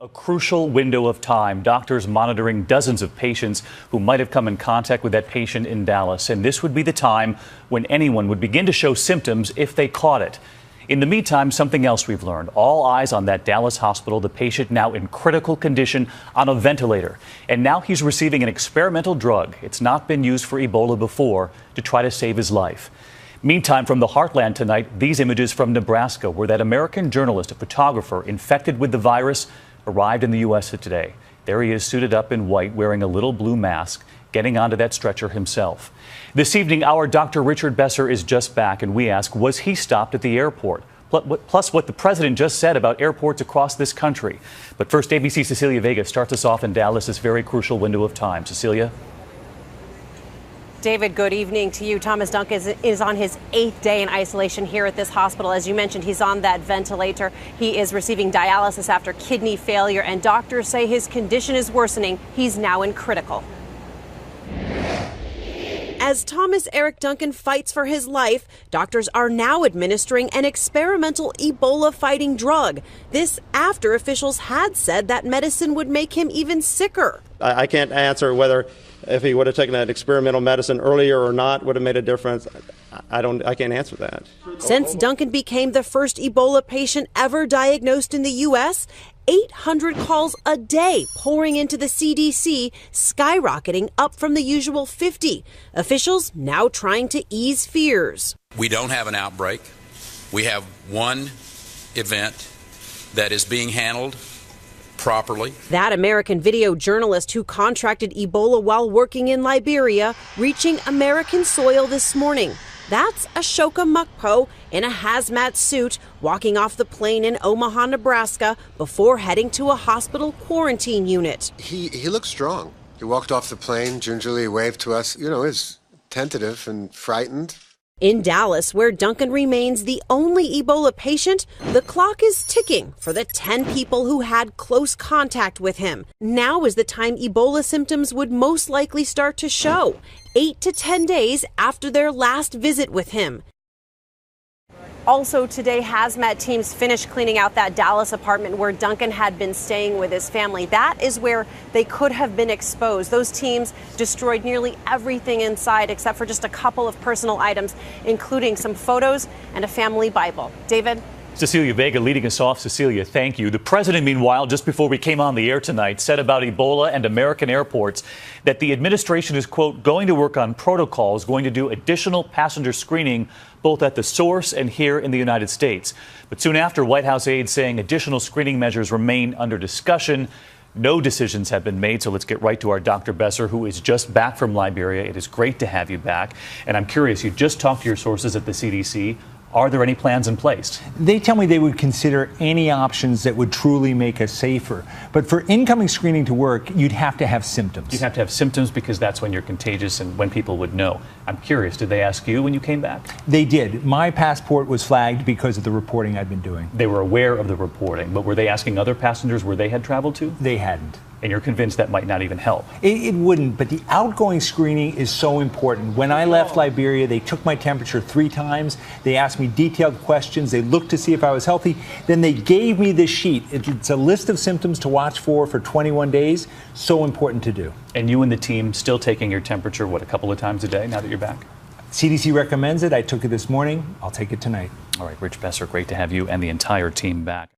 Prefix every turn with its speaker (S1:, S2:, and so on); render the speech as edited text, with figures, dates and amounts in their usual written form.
S1: A crucial window of time. Doctors monitoring dozens of patients who might have come in contact with that patient in Dallas. And this would be the time when anyone would begin to show symptoms if they caught it. In the meantime, something else we've learned. All eyes on that Dallas hospital, the patient now in critical condition on a ventilator. And now he's receiving an experimental drug. It's not been used for Ebola before to try to save his life. Meantime, from the heartland tonight, these images from Nebraska, where that American journalist, a photographer infected with the virus, arrived in the U.S. today. There he is, suited up in white, wearing a little blue mask, getting onto that stretcher himself. This evening, our Dr. Richard Besser is just back, and we ask, was he stopped at the airport? Plus what the president just said about airports across this country. But first, ABC's Cecilia Vega starts us off in Dallas, this very crucial window of time. Cecilia?
S2: David, good evening to you. Thomas Duncan is on his 8th day in isolation here at this hospital. As you mentioned, he's on that ventilator. He is receiving dialysis after kidney failure, and doctors say his condition is worsening. He's now in critical. As Thomas Eric Duncan fights for his life, doctors are now administering an experimental Ebola-fighting drug. This after officials had said that medicine would make him even sicker.
S3: I can't answer whether if he would have taken that experimental medicine earlier or not would have made a difference. I can't answer that.
S2: Since Duncan became the first Ebola patient ever diagnosed in the U.S., 800 calls a day pouring into the CDC, skyrocketing up from the usual 50. Officials now trying to ease fears.
S4: We don't have an outbreak. We have one event that is being handled properly.
S2: That American video journalist who contracted Ebola while working in Liberia reaching American soil this morning. That's Ashoka Mukpo in a hazmat suit walking off the plane in Omaha, Nebraska before heading to a hospital quarantine unit.
S5: He looked strong. He walked off the plane, gingerly waved to us. You know, he's tentative and frightened.
S2: In Dallas, where Duncan remains the only Ebola patient, the clock is ticking for the 10 people who had close contact with him. Now is the time Ebola symptoms would most likely start to show, 8 to 10 days after their last visit with him. Also today, hazmat teams finished cleaning out that Dallas apartment where Duncan had been staying with his family. That is where they could have been exposed. Those teams destroyed nearly everything inside except for just a couple of personal items, including some photos and a family Bible. David?
S1: Cecilia Vega leading us off. Cecilia, thank you. The president, meanwhile, just before we came on the air tonight, said about Ebola and American airports that the administration is, quote, going to work on protocols, going to do additional passenger screening both at the source and here in the United States. But soon after, White House aides saying additional screening measures remain under discussion. No decisions have been made, so let's get right to our Dr. Besser, who is just back from Liberia. It is great to have you back. And I'm curious, you just talked to your sources at the CDC. Are there any plans in place?
S6: They tell me they would consider any options that would truly make us safer. But for incoming screening to work, you'd have to have symptoms.
S1: You'd have to have symptoms because that's when you're contagious and when people would know. I'm curious, did they ask you when you came back?
S6: They did. My passport was flagged because of the reporting I'd been doing.
S1: They were aware of the reporting, but were they asking other passengers where they had traveled to?
S6: They hadn't.
S1: And you're convinced that might not even help?
S6: It wouldn't, but the outgoing screening is so important. When I left Liberia, they took my temperature 3 times. They asked me detailed questions. They looked to see if I was healthy. Then they gave me this sheet. It's a list of symptoms to watch for 21 days. So important to do.
S1: And you and the team still taking your temperature, what, a couple of times a day now that you're back?
S6: CDC recommends it. I took it this morning. I'll take it tonight.
S1: All right, Rich Besser, great to have you and the entire team back.